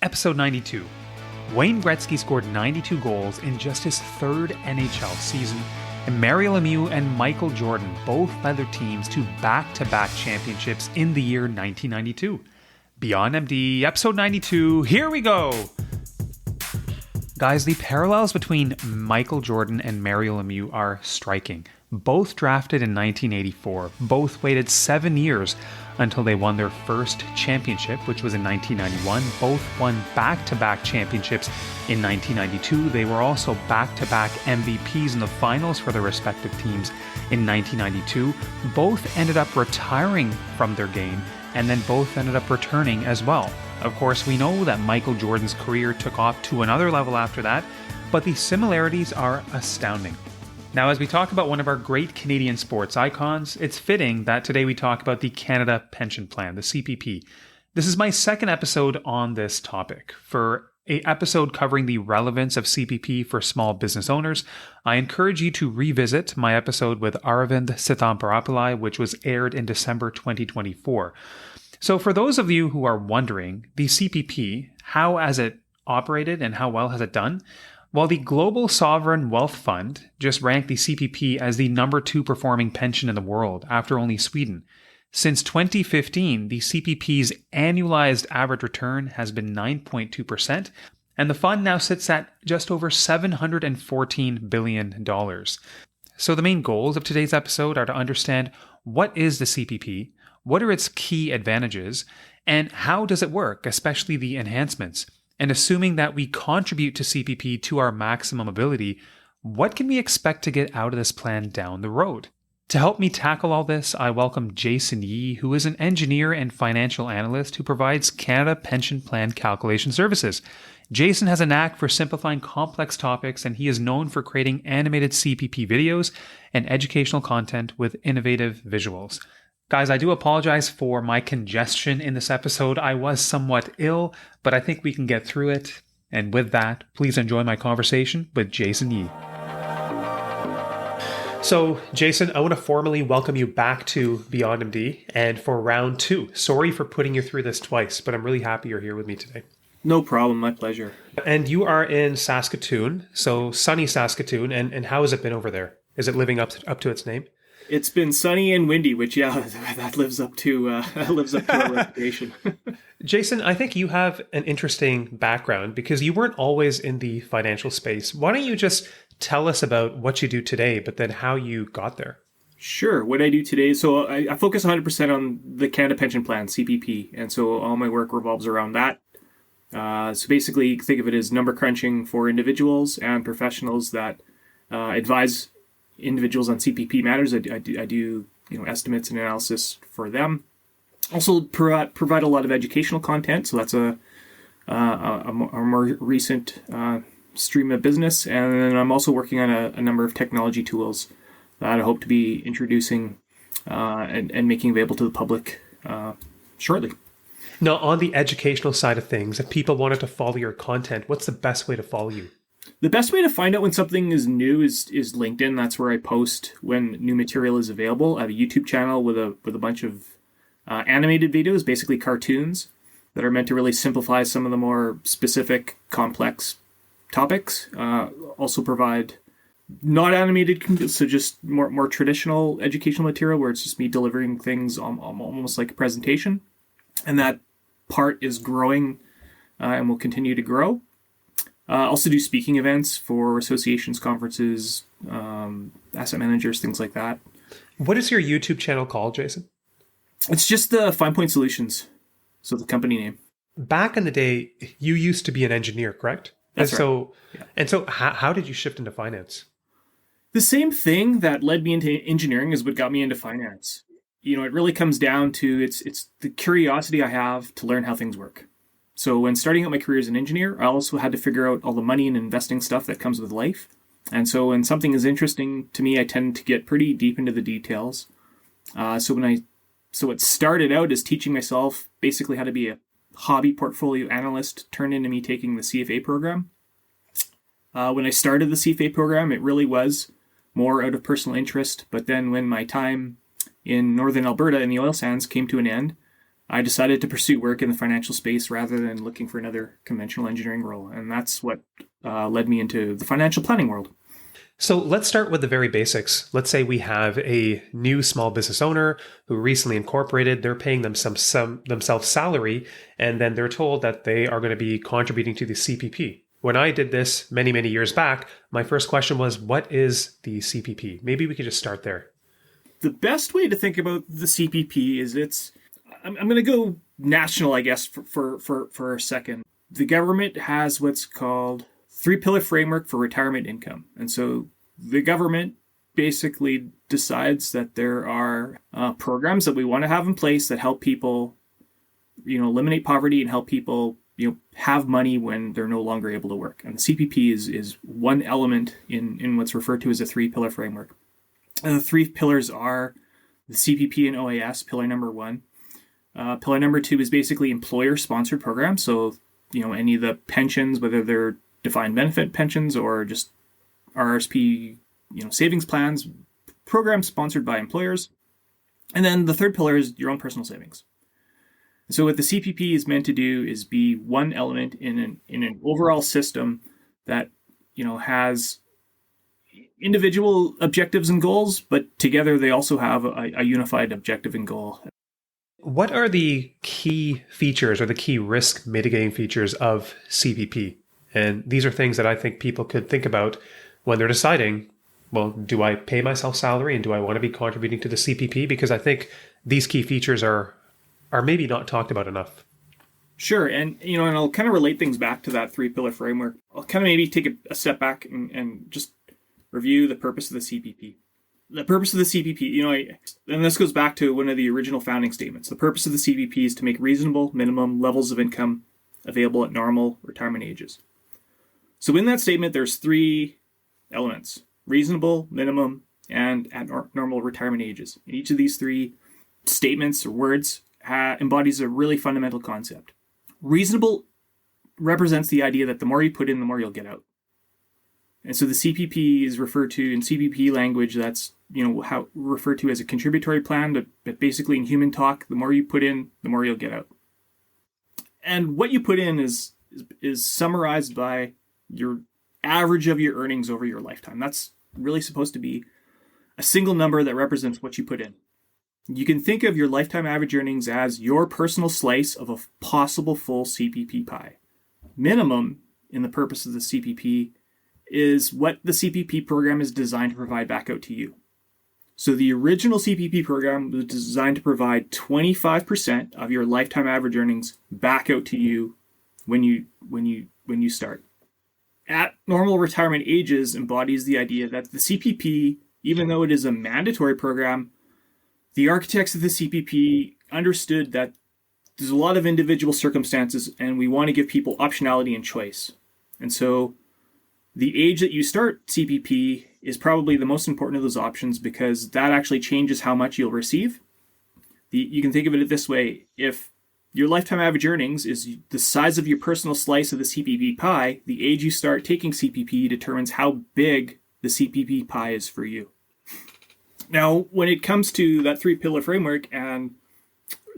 Episode 92. Wayne Gretzky scored 92 goals in just his third NHL season, and Mario Lemieux and Michael Jordan both led their teams to back-to-back championships in the year 1992. Beyond MD, episode 92, here we go! Guys, the parallels between Michael Jordan and Mario Lemieux are striking. Both drafted in 1984, both waited 7 years until they won their first championship, which was in 1991. Both won back-to-back championships in 1992. They were also back-to-back MVPs in the finals for their respective teams in 1992. Both ended up retiring from their game, and then both ended up returning as well. Of course, we know that Michael Jordan's career took off to another level after that, but the similarities are astounding. Now, as we talk about one of our great Canadian sports icons, it's fitting that today we talk about the Canada Pension Plan, the CPP. This is my second episode on this topic. For an episode covering the relevance of CPP for small business owners, I encourage you to revisit my episode with Aravind Sithamparapillai, which was aired in December 2024. So for those of you who are wondering, the CPP, how has it operated and how well has it done? While the Global Sovereign Wealth Fund just ranked the CPP as the number 2 performing pension in the world after only Sweden, since 2015, the CPP's annualized average return has been 9.2%, and the fund now sits at just over $714 billion. So the main goals of today's episode are to understand what is the CPP, what are its key advantages, and how does it work, especially the enhancements. And assuming that we contribute to CPP to our maximum ability, what can we expect to get out of this plan down the road? To help me tackle all this, I welcome Jason Yee, who is an engineer and financial analyst who provides Canada Pension Plan calculation services. Jason has a knack for simplifying complex topics, and he is known for creating animated CPP videos and educational content with innovative visuals. Guys, I do apologize for my congestion in this episode. I was somewhat ill, but I think we can get through it. And with that, please enjoy my conversation with Jason Yee. So, Jason, I want to formally welcome you back to Beyond MD and for round 2. Sorry for putting you through this twice, but I'm really happy you're here with me today. No problem, my pleasure. And you are in Saskatoon, so sunny Saskatoon, and how has it been over there? Is it living up to its name? It's been sunny and windy, which, that lives up to our reputation. Jason, I think you have an interesting background because you weren't always in the financial space. Why don't you just tell us about what you do today, but then how you got there? Sure. What I do today, so I focus 100% on the Canada Pension Plan, CPP, and so all my work revolves around that. So basically, think of it as number crunching for individuals and professionals that advise individuals on CPP matters. I do estimates and analysis for them. Also provide a lot of educational content. So that's a more recent stream of business. And then I'm also working on a number of technology tools that I hope to be introducing and making available to the public shortly. Now, on the educational side of things, if people wanted to follow your content, what's the best way to follow you? The best way to find out when something is new is LinkedIn. That's where I post when new material is available. I have a YouTube channel with a bunch of animated videos, basically cartoons, that are meant to really simplify some of the more specific, complex topics. Also provide not animated, so just more traditional educational material where it's just me delivering things almost like a presentation. And that part is growing and will continue to grow. Also do speaking events for associations, conferences, asset managers, things like that. What is your YouTube channel called, Jason? It's just the Fine Point Solutions, so the company name. Back in the day, you used to be an engineer, correct? That's right. Yeah. And so how did you shift into finance? The same thing that led me into engineering is what got me into finance. It really comes down to it's the curiosity I have to learn how things work. So when starting out my career as an engineer, I also had to figure out all the money and investing stuff that comes with life. And so when something is interesting to me, I tend to get pretty deep into the details. So what started out as teaching myself basically how to be a hobby portfolio analyst turned into me taking the CFA program. When I started the CFA program, it really was more out of personal interest. But then when my time in northern Alberta in the oil sands came to an end, I decided to pursue work in the financial space rather than looking for another conventional engineering role. And that's what led me into the financial planning world. So let's start with the very basics. Let's say we have a new small business owner who recently incorporated. They're paying themselves salary, and then they're told that they are going to be contributing to the CPP. When I did this many, many years back, my first question was, what is the CPP? Maybe we could just start there. The best way to think about the CPP is I'm going to go national, I guess, for a second. The government has what's called three-pillar framework for retirement income. And so the government basically decides that there are programs that we want to have in place that help people, eliminate poverty and help people, have money when they're no longer able to work. And the CPP is one element in what's referred to as a three-pillar framework. And the three pillars are the CPP and OAS, pillar number one. Pillar number two is basically employer-sponsored programs. So, any of the pensions, whether they're defined benefit pensions or just RRSP, savings plans, programs sponsored by employers. And then the third pillar is your own personal savings. So what the CPP is meant to do is be one element in an overall system that, has individual objectives and goals, but together they also have a unified objective and goal. What are the key features or the key risk mitigating features of CPP? And these are things that I think people could think about when they're deciding, well, do I pay myself salary and do I want to be contributing to the CPP? Because I think these key features are maybe not talked about enough. Sure. And, and I'll kind of relate things back to that three-pillar framework. I'll kind of maybe take a step back and just review the purpose of the CPP. The purpose of the CPP, and this goes back to one of the original founding statements. The purpose of the CPP is to make reasonable minimum levels of income available at normal retirement ages. So in that statement, there's three elements: reasonable, minimum, and at normal retirement ages. And each of these three statements or words embodies a really fundamental concept. Reasonable represents the idea that the more you put in, the more you'll get out. And so the CPP is referred to in CPP language, that's how referred to as a contributory plan, but basically in human talk, the more you put in, the more you'll get out. And what you put in is summarized by your average of your earnings over your lifetime. That's really supposed to be a single number that represents what you put in. You can think of your lifetime average earnings as your personal slice of a possible full CPP pie. Minimum, in the purpose of the CPP, is what the CPP program is designed to provide back out to you. So the original CPP program was designed to provide 25% of your lifetime average earnings back out to you when you start. At normal retirement ages embodies the idea that the CPP, even though it is a mandatory program, the architects of the CPP understood that there's a lot of individual circumstances and we want to give people optionality and choice. And so the age that you start CPP is probably the most important of those options because that actually changes how much you'll receive. You can think of it this way. If your lifetime average earnings is the size of your personal slice of the CPP pie, the age you start taking CPP determines how big the CPP pie is for you. Now, when it comes to that three-pillar framework and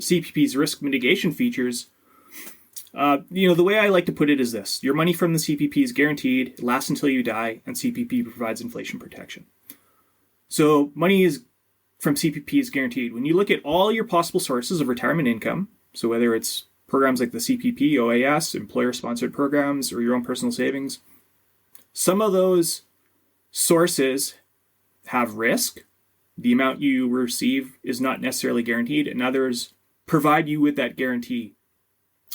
CPP's risk mitigation features, the way I like to put it is this. Your money from the CPP is guaranteed, it lasts until you die, and CPP provides inflation protection. So money from CPP is guaranteed. When you look at all your possible sources of retirement income, so whether it's programs like the CPP, OAS, employer-sponsored programs, or your own personal savings, some of those sources have risk. The amount you receive is not necessarily guaranteed, and others provide you with that guarantee.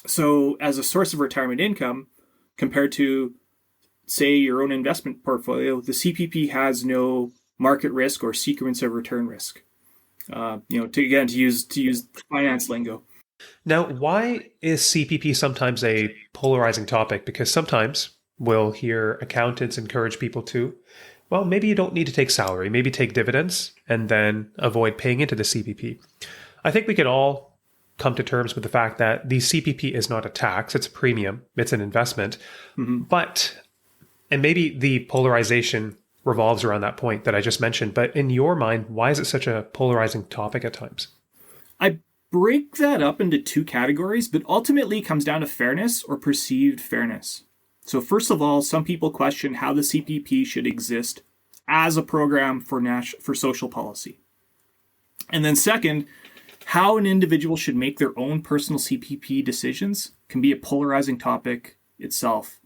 So as a source of retirement income, compared to, say, your own investment portfolio, the CPP has no market risk or sequence of return risk. To use finance lingo. Now, why is CPP sometimes a polarizing topic? Because sometimes we'll hear accountants encourage people to, well, maybe you don't need to take salary, maybe take dividends and then avoid paying into the CPP. I think we can all come to terms with the fact that the CPP is not a tax, it's a premium, it's an investment. Mm-hmm. And maybe the polarization revolves around that point that I just mentioned, but in your mind, why is it such a polarizing topic at times? I break that up into two categories, but ultimately it comes down to fairness or perceived fairness. So first of all, some people question how the CPP should exist as a program for social policy. And then second, how an individual should make their own personal CPP decisions can be a polarizing topic itself.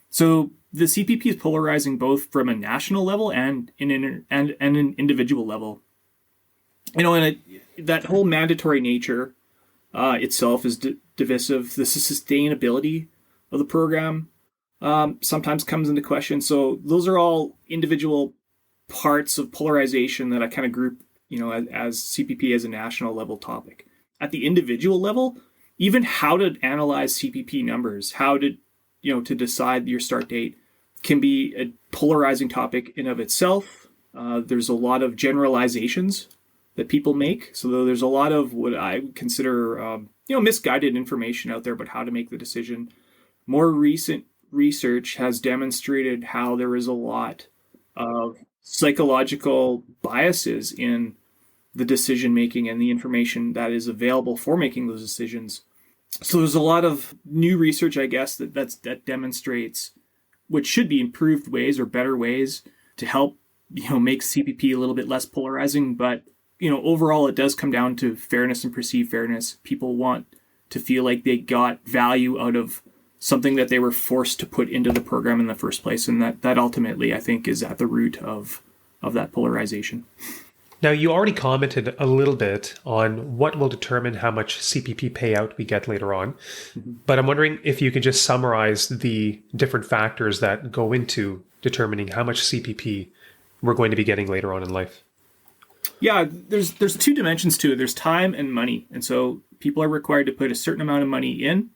So the CPP is polarizing both from a national level and an individual level. And that whole mandatory nature itself is divisive. The sustainability of the program sometimes comes into question. So those are all individual parts of polarization that I kind of group, as CPP as a national level topic. At the individual level, even how to analyze CPP numbers, how to, to decide your start date can be a polarizing topic in of itself. There's a lot of generalizations that people make. So there's a lot of what I would consider, misguided information out there about how to make the decision. More recent research has demonstrated how there is a lot of psychological biases in the decision making and the information that is available for making those decisions. So there's a lot of new research, I guess, that demonstrates what should be improved ways or better ways to help, make CPP a little bit less polarizing. But, overall, it does come down to fairness and perceived fairness. People want to feel like they got value out of something that they were forced to put into the program in the first place. And that ultimately, I think, is at the root of that polarization. Now, you already commented a little bit on what will determine how much CPP payout we get later on. Mm-hmm. But I'm wondering if you could just summarize the different factors that go into determining how much CPP we're going to be getting later on in life. Yeah, there's two dimensions to it. There's time and money. And so people are required to put a certain amount of money in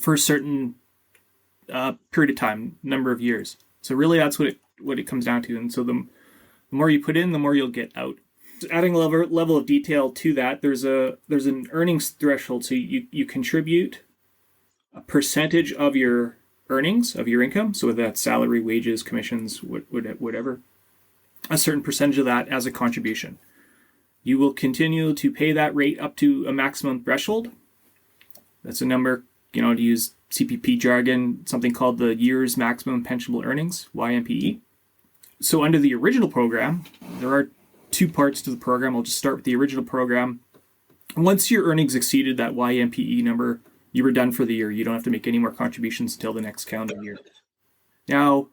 for a certain period of time, number of years. So really that's what it comes down to. And so the more you put in, the more you'll get out. Adding a level of detail to that, there's an earnings threshold. So you contribute a percentage of your earnings, of your income, so whether that's salary, wages, commissions, whatever, a certain percentage of that as a contribution. You will continue to pay that rate up to a maximum threshold. That's a number, to use CPP jargon, something called the year's maximum pensionable earnings, YMPE. So under the original program, there are two parts to the program. I'll just start with the original program. Once your earnings exceeded that YMPE number, you were done for the year. You don't have to make any more contributions until the next calendar year. Now,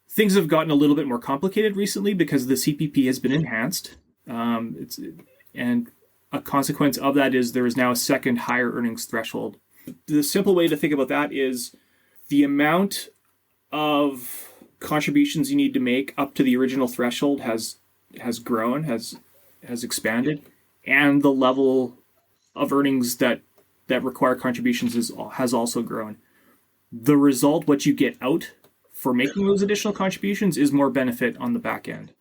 things have gotten a little bit more complicated recently because the CPP has been enhanced. And a consequence of that is there is now a second higher earnings threshold. The simple way to think about that is the amount of contributions you need to make up to the original threshold has grown, has expanded, and the level of earnings that require contributions has also grown. The result, what you get out for making those additional contributions, is more benefit on the back end.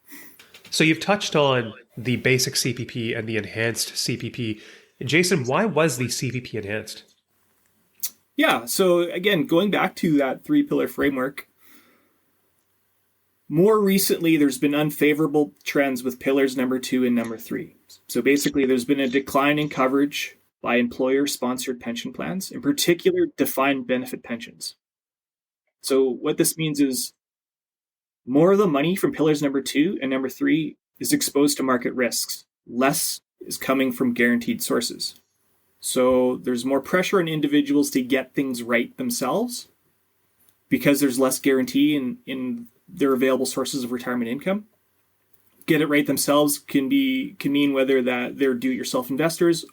So you've touched on the basic CPP and the enhanced CPP. Jason, why was the CPP enhanced? Yeah, so again, going back to that three-pillar framework, more recently, there's been unfavorable trends with pillars number 2 and number 3. So basically, there's been a decline in coverage by employer-sponsored pension plans, in particular, defined benefit pensions. So what this means is more of the money from pillars number 2 and number 3 is exposed to market risks. Less is coming from guaranteed sources. So there's more pressure on individuals to get things right themselves because there's less guarantee in their available sources of retirement income. Get it right themselves can mean whether that they're do-it-yourself investors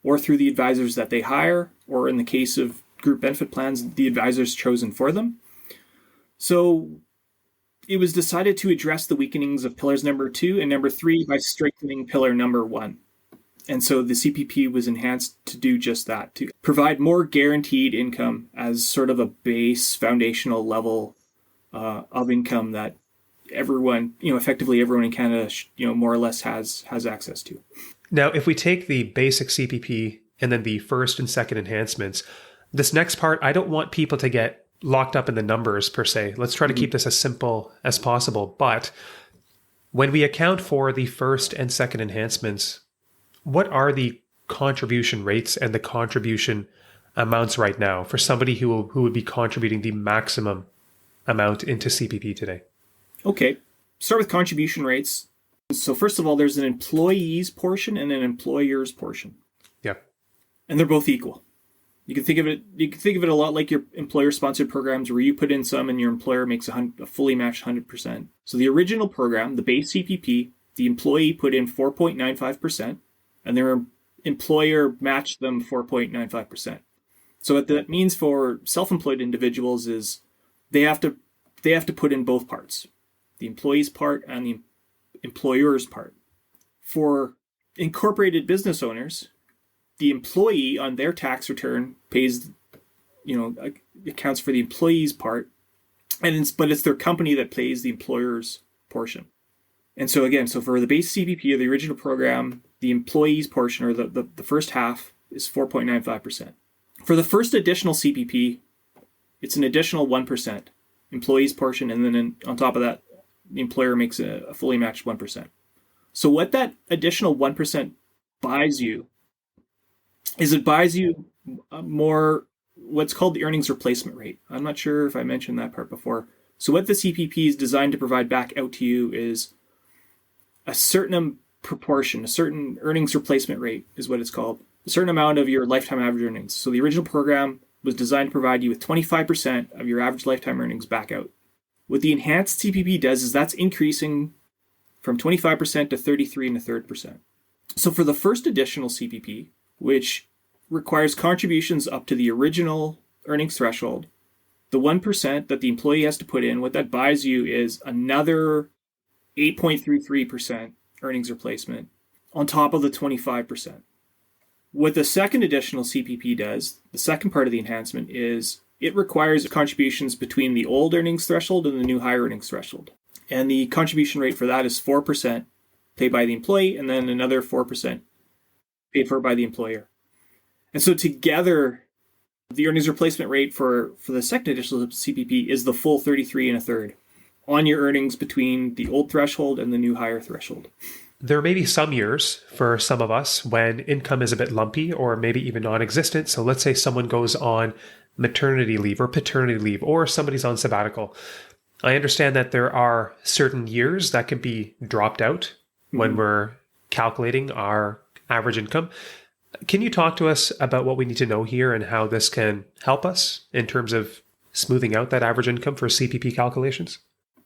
or through the advisors that they hire, or in the case of group benefit plans, the advisors chosen for them. So it was decided to address the weakenings of pillars number 2 and number 3 by strengthening pillar number 1. And so the CPP was enhanced to do just that, to provide more guaranteed income as sort of a base foundational level of income that everyone, effectively everyone in Canada, more or less has access to. Now, if we take the basic CPP and then the first and second enhancements, this next part, I don't want people to get locked up in the numbers per se. Let's try to keep this as simple as possible. But when we account for the first and second enhancements, what are the contribution rates and the contribution amounts right now for somebody who would be contributing the maximum amount into CPP today? Okay, start with contribution rates. So first of all, there's an employee's portion and an employer's portion. Yeah. And they're both equal. You can think of it a lot like your employer-sponsored programs where you put in some and your employer makes a fully matched 100%. So the original program, the base CPP, the employee put in 4.95%, and their employer matched them 4.95%. So what that means for self-employed individuals is they have to put in both parts, the employee's part and the employer's part. For incorporated business owners, the employee on their tax return pays, accounts for the employee's part, but it's their company that pays the employer's portion. And so again, for the base CPP or the original program, the employee's portion or the first half is 4.95%. For the first additional CPP, it's an additional 1% employee's portion, and then on top of that, the employer makes a fully matched 1%. So what that additional 1% buys you is it buys you more what's called the earnings replacement rate. I'm not sure if I mentioned that part before. So what the CPP is designed to provide back out to you is a certain proportion, a certain earnings replacement rate is what it's called, a certain amount of your lifetime average earnings. So the original program was designed to provide you with 25% of your average lifetime earnings back out. What the enhanced CPP does is that's increasing from 25% to 33.33%. So for the first additional CPP, which requires contributions up to the original earnings threshold, the 1% that the employee has to put in, what that buys you is another 8.33% earnings replacement on top of the 25%. What the second additional CPP does, the second part of the enhancement, is it requires contributions between the old earnings threshold and the new higher earnings threshold. And the contribution rate for that is 4% paid by the employee and then another 4% paid for by the employer. And so together, the earnings replacement rate for the second additional CPP is the full 33.33 on your earnings between the old threshold and the new higher threshold. There may be some years for some of us when income is a bit lumpy or maybe even non-existent. So let's say someone goes on maternity leave or paternity leave, or somebody's on sabbatical. I understand that there are certain years that can be dropped out when we're calculating our average income. Can you talk to us about what we need to know here and how this can help us in terms of smoothing out that average income for CPP calculations?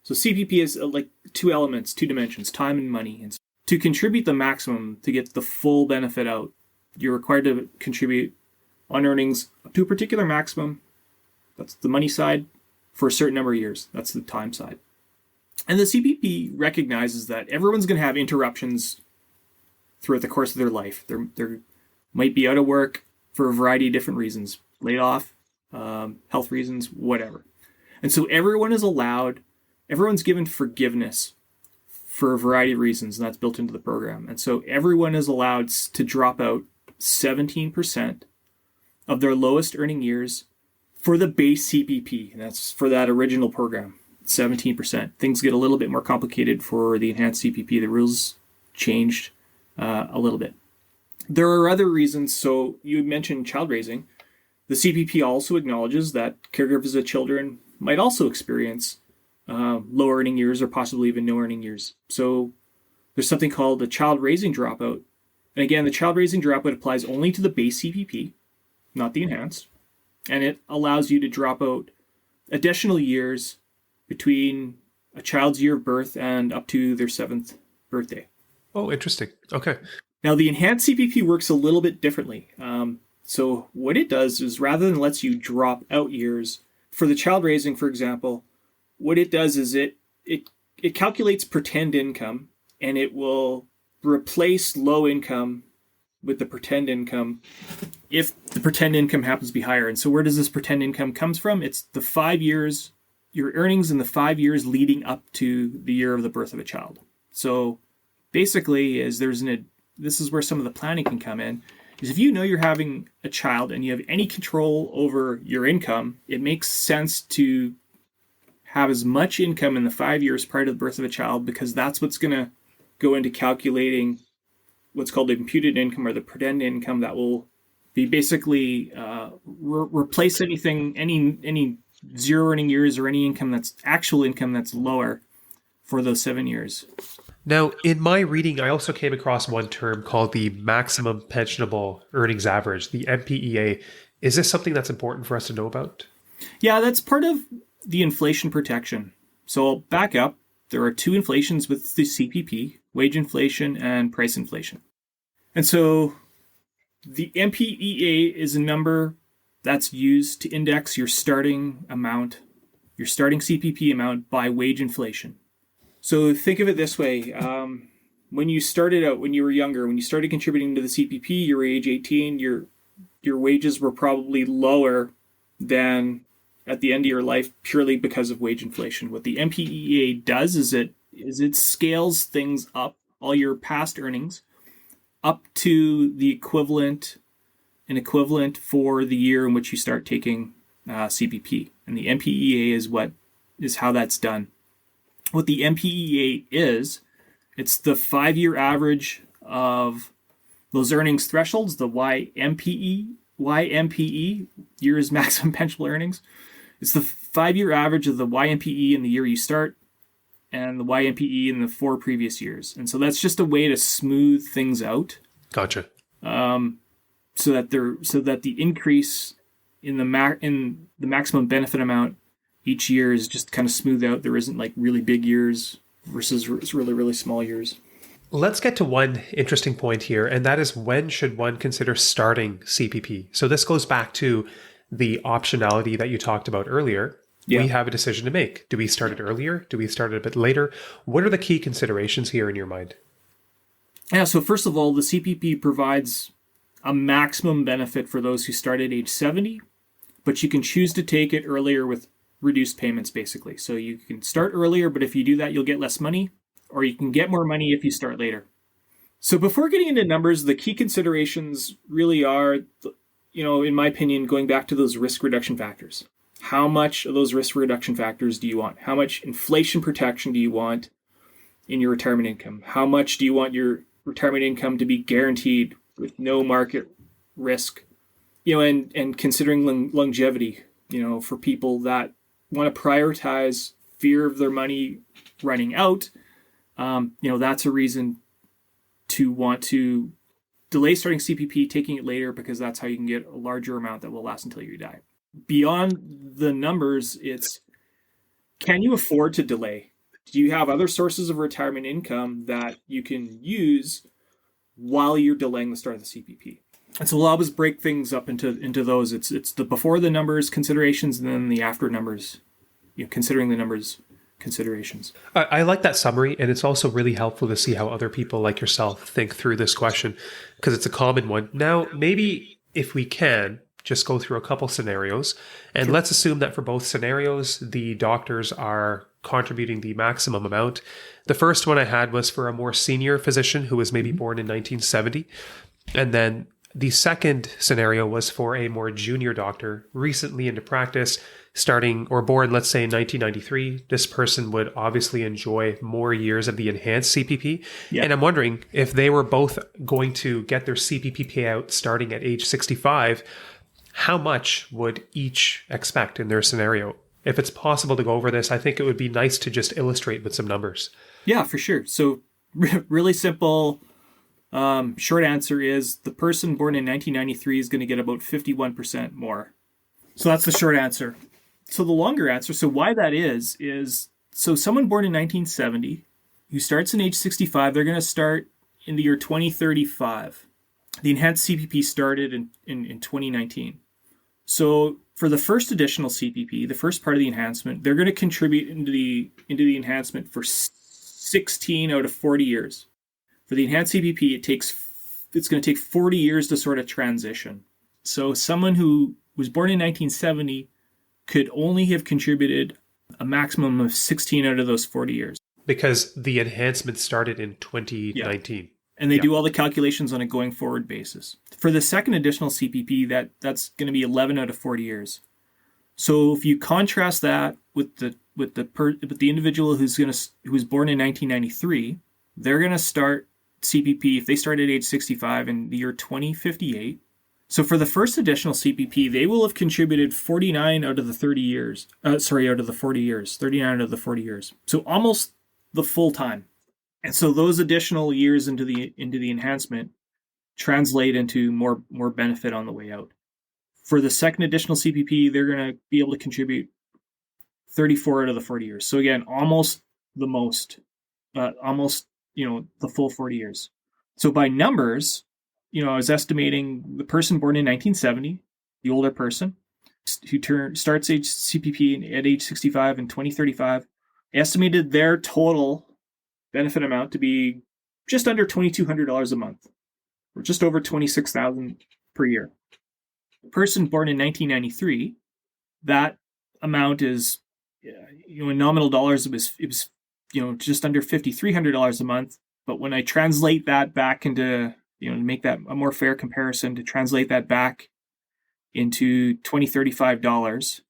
So CPP is like two elements, two dimensions, time and money. And to contribute the maximum, to get the full benefit out, you're required to contribute on earnings to a particular maximum. That's the money side for a certain number of years. That's the time side. And the CPP recognizes that everyone's going to have interruptions throughout the course of their life. They might be out of work for a variety of different reasons, laid off, health reasons, whatever. And so everyone's given forgiveness for a variety of reasons, and that's built into the program. And so everyone is allowed to drop out 17% of their lowest earning years for the base CPP, and that's for that original program, 17%. Things get a little bit more complicated for the enhanced CPP. The rules changed a little bit. There are other reasons. So you mentioned child raising. The CPP also acknowledges that caregivers of children might also experience low earning years or possibly even no earning years. So there's something called the child raising dropout. And again, the child raising dropout applies only to the base CPP, not the enhanced. And it allows you to drop out additional years between a child's year of birth and up to their 7th birthday. Oh, interesting. Okay. Now, the enhanced CPP works a little bit differently. So what it does is rather than lets you drop out years, for the child raising, for example, what it does is it calculates pretend income, and it will replace low income with the pretend income if the pretend income happens to be higher. And so where does this pretend income comes from? It's the 5 years, your earnings in the 5 years leading up to the year of the birth of a child. So basically, this is where some of the planning can come in, is if you know you're having a child and you have any control over your income, it makes sense to have as much income in the 5 years prior to the birth of a child, because that's what's going to go into calculating what's called imputed income or the pretend income that will be basically replace any zero earning years or any income that's actual income that's lower for those 7 years. Now, in my reading, I also came across one term called the maximum pensionable earnings average, the MPEA. Is this something that's important for us to know about? Yeah, that's part of the inflation protection. So I'll back up. There are two inflations with the CPP, wage inflation and price inflation. And so the MPEA is a number that's used to index your starting amount, your starting CPP amount by wage inflation. So think of it this way. When you started out, when you were younger, when you started contributing to the CPP, you were age 18, your wages were probably lower than at the end of your life purely because of wage inflation. What the MPEA does is it scales things up, all your past earnings, up to the equivalent for the year in which you start taking CPP. And the MPEA is how that's done. What the MPEA is, it's the 5-year average of those earnings thresholds, the YMPE, years maximum pensionable earnings. It's the 5-year average of the YMPE in the year you start and the YMPE in the 4 previous years. And so that's just a way to smooth things out. Gotcha. So that the increase in the maximum benefit amount each year is just kind of smoothed out. There isn't like really big years versus really, really small years. Let's get to one interesting point here, and that is when should one consider starting CPP? So this goes back to the optionality that you talked about earlier. Yeah. We have a decision to make. Do we start it earlier? Do we start it a bit later? What are the key considerations here in your mind? Yeah, so first of all, the CPP provides a maximum benefit for those who start at age 70, but you can choose to take it earlier with reduced payments, basically. So you can start earlier, but if you do that, you'll get less money, or you can get more money if you start later. So before getting into numbers, the key considerations really are, in my opinion, going back to those risk reduction factors. How much of those risk reduction factors do you want? How much inflation protection do you want in your retirement income? How much do you want your retirement income to be guaranteed with no market risk? And considering longevity, for people that want to prioritize fear of their money running out, that's a reason to want to delay starting CPP, taking it later, because that's how you can get a larger amount that will last until you die. Beyond the numbers, it's, can you afford to delay? Do you have other sources of retirement income that you can use while you're delaying the start of the CPP? And so we'll always break things up into those. It's the before the numbers considerations and then the after numbers, considering the numbers considerations. I like that summary, and it's also really helpful to see how other people like yourself think through this question, because it's a common one. Now, maybe if we can just go through a couple scenarios, and sure. Let's assume that for both scenarios, the doctors are contributing the maximum amount. The first one I had was for a more senior physician who was maybe born in 1970. And then the second scenario was for a more junior doctor recently into practice, starting or born, let's say, in 1993. This person would obviously enjoy more years of the enhanced CPP. Yeah. And I'm wondering if they were both going to get their CPP payout starting at age 65, how much would each expect in their scenario? If it's possible to go over this, I think it would be nice to just illustrate with some numbers. Yeah, for sure. So really simple. Short answer is the person born in 1993 is going to get about 51% more. So that's the short answer. So the longer answer, so why that is so someone born in 1970 who starts in age 65, they're going to start in the year 2035. The enhanced CPP started in 2019. So for the first additional CPP, the first part of the enhancement, they're going to contribute into the enhancement for 16 out of 40 years. For the enhanced CPP, it's going to take 40 years to sort of transition. So someone who was born in 1970 could only have contributed a maximum of 16 out of those 40 years. Because the enhancement started in 2019. Yeah. And they do all the calculations on a going forward basis. For the second additional CPP, that's going to be 11 out of 40 years. So if you contrast that with the individual who's born in 1993, they're going to start CPP, if they start at age 65 in the year 2058, so for the first additional CPP, they will have contributed 49 out of the 30 years. Out of the 40 years. 39 out of the 40 years. So almost the full time. And so those additional years into the enhancement translate into more benefit on the way out. For the second additional CPP, they're going to be able to contribute 34 out of the 40 years. So again, almost the most, the full 40 years. So by numbers, I was estimating the person born in 1970, the older person, who starts age CPP at age 65 in 2035, estimated their total benefit amount to be just under $2,200 a month, or just over $26,000 per year. The person born in 1993, that amount is, in nominal dollars, it was just under $5,300 a month. But when I translate that back into, to make that a more fair comparison, to translate that back into $2035,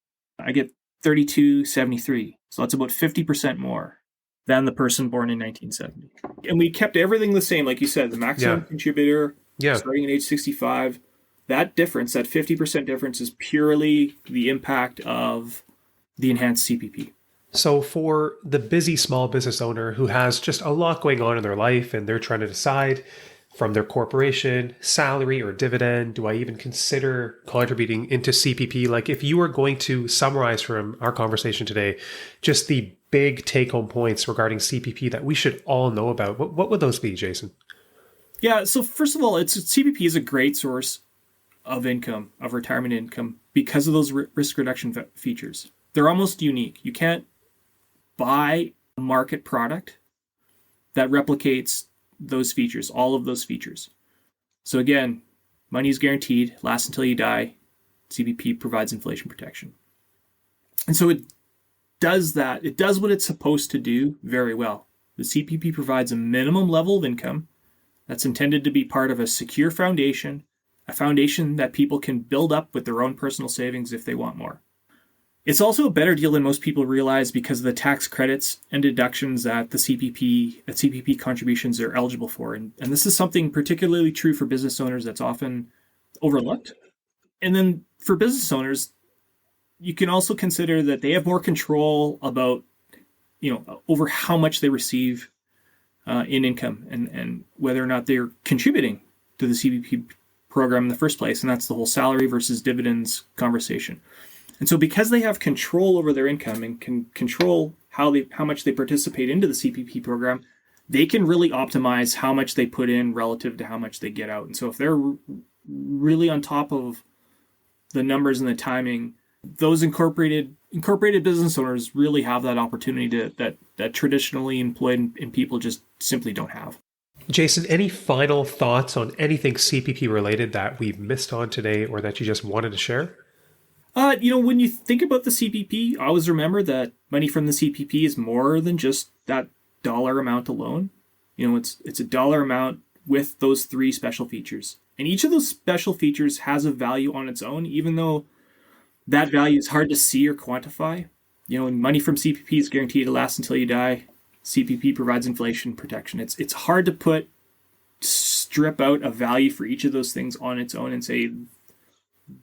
I get $3,273. So that's about 50% more than the person born in 1970. And we kept everything the same, like you said, the maximum contributor starting at age 65. That difference, that 50% difference, is purely the impact of the enhanced CPP. So for the busy small business owner who has just a lot going on in their life and they're trying to decide from their corporation, salary or dividend, do I even consider contributing into CPP? Like, if you were going to summarize from our conversation today, just the big take-home points regarding CPP that we should all know about, what would those be, Jason? Yeah, so first of all, CPP is a great source of income, of retirement income, because of those risk reduction features. They're almost unique. You can't buy a market product that replicates those features, all of those features. So again, money is guaranteed, lasts until you die. CPP provides inflation protection. And so it does that. It does what it's supposed to do very well. The CPP provides a minimum level of income that's intended to be part of a secure foundation, a foundation that people can build up with their own personal savings if they want more. It's also a better deal than most people realize because of the tax credits and deductions that CPP contributions are eligible for. And this is something particularly true for business owners that's often overlooked. And then for business owners, you can also consider that they have more control about, over how much they receive in income and whether or not they're contributing to the CPP program in the first place. And that's the whole salary versus dividends conversation. And so because they have control over their income and can control how much they participate into the CPP program, they can really optimize how much they put in relative to how much they get out. And so if they're really on top of the numbers and the timing, those incorporated business owners really have that opportunity that traditionally employed people just simply don't have. Jason, any final thoughts on anything CPP related that we've missed on today or that you just wanted to share? When you think about the CPP, always remember that money from the CPP is more than just that dollar amount alone. It's a dollar amount with those three special features. And each of those special features has a value on its own, even though that value is hard to see or quantify. Money from CPP is guaranteed to last until you die. CPP provides inflation protection. It's hard to strip out a value for each of those things on its own and say,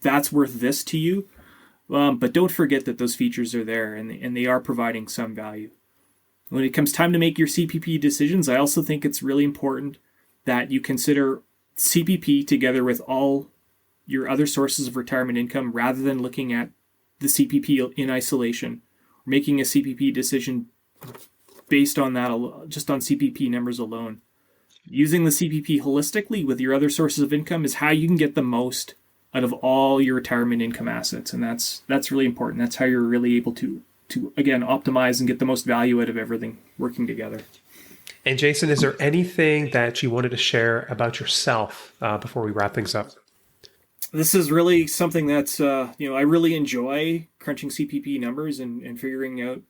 that's worth this to you. But don't forget that those features are there and they are providing some value. When it comes time to make your CPP decisions, I also think it's really important that you consider CPP together with all your other sources of retirement income rather than looking at the CPP in isolation, making a CPP decision based on that, just on CPP numbers alone. Using the CPP holistically with your other sources of income is how you can get the most out of all your retirement income assets. And that's really important. That's how you're really able to again, optimize and get the most value out of everything working together. And Jason, is there anything that you wanted to share about yourself before we wrap things up? This is really something that's, I really enjoy crunching CPP numbers and figuring out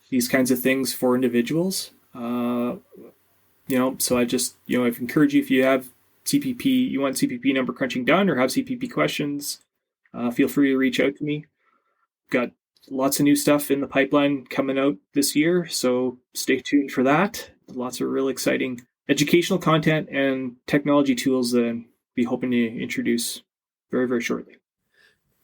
these kinds of things for individuals. So I just, I encourage you, if you have CPP, you want CPP number crunching done or have CPP questions, feel free to reach out to me. Got lots of new stuff in the pipeline coming out this year, so stay tuned for that. Lots of real exciting educational content and technology tools that I'll be hoping to introduce very, very shortly.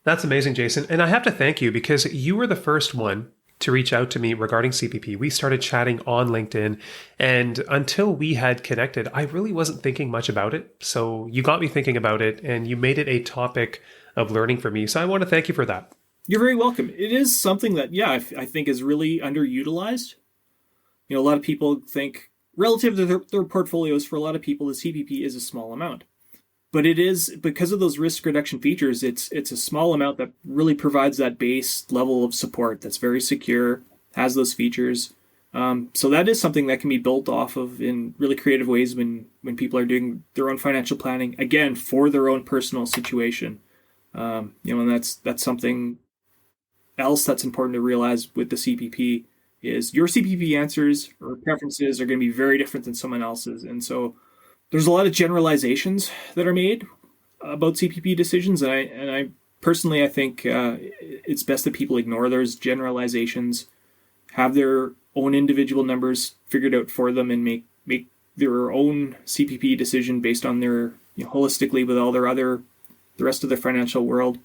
That's amazing, Jason. And I have to thank you because you were the first one to reach out to me regarding CPP. We started chatting on LinkedIn, and until we had connected, I really wasn't thinking much about it. So you got me thinking about it, and you made it a topic of learning for me. So I want to thank you for that. You're very welcome. It is something that, I think is really underutilized. A lot of people think, relative to their portfolios, for a lot of people, the CPP is a small amount. But it is, because of those risk reduction features, it's a small amount that really provides that base level of support that's very secure, has those features. So that is something that can be built off of in really creative ways when people are doing their own financial planning, again, for their own personal situation. And that's something else that's important to realize with the CPP is your CPP answers or preferences are going to be very different than someone else's. And so there's a lot of generalizations that are made about CPP decisions, and I personally think it's best that people ignore those generalizations, have their own individual numbers figured out for them, and make their own CPP decision based on their holistically with all the rest of their financial world,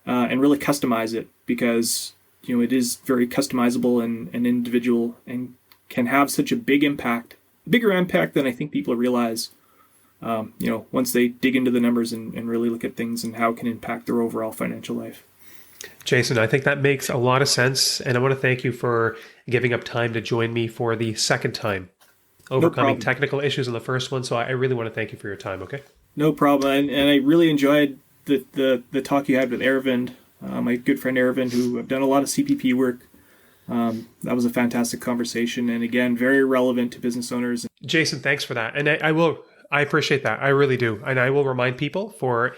and really customize it, because it is very customizable and individual, and can have such a bigger impact than I think people realize, once they dig into the numbers and really look at things and how it can impact their overall financial life. Jason, I think that makes a lot of sense. And I want to thank you for giving up time to join me for the second time, overcoming technical issues on the first one. So I really want to thank you for your time, okay? No problem. And I really enjoyed the talk you had with Aravind, my good friend Aravind, who have done a lot of CPP work. That was a fantastic conversation, and again, very relevant to business owners. Jason, thanks for that. And I appreciate that. I really do. And I will remind people, for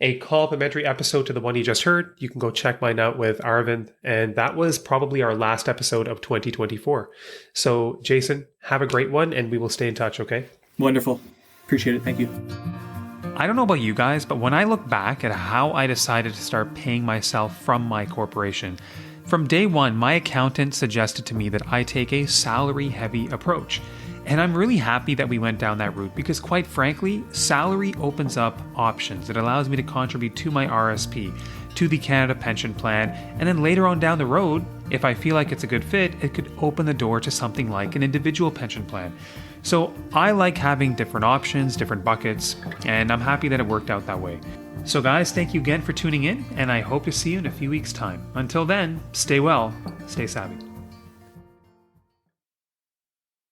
a complimentary episode to the one you just heard, you can go check mine out with Aravind. And that was probably our last episode of 2024. So Jason, have a great one, and we will stay in touch, okay? Wonderful. Appreciate it. Thank you. I don't know about you guys, but when I look back at how I decided to start paying myself from my corporation, from day one, my accountant suggested to me that I take a salary-heavy approach. And I'm really happy that we went down that route, because quite frankly, salary opens up options. It allows me to contribute to my RSP, to the Canada Pension Plan, and then later on down the road, if I feel like it's a good fit, it could open the door to something like an individual pension plan. So I like having different options, different buckets, and I'm happy that it worked out that way. So guys, thank you again for tuning in, and I hope to see you in a few weeks' time. Until then, stay well, stay savvy.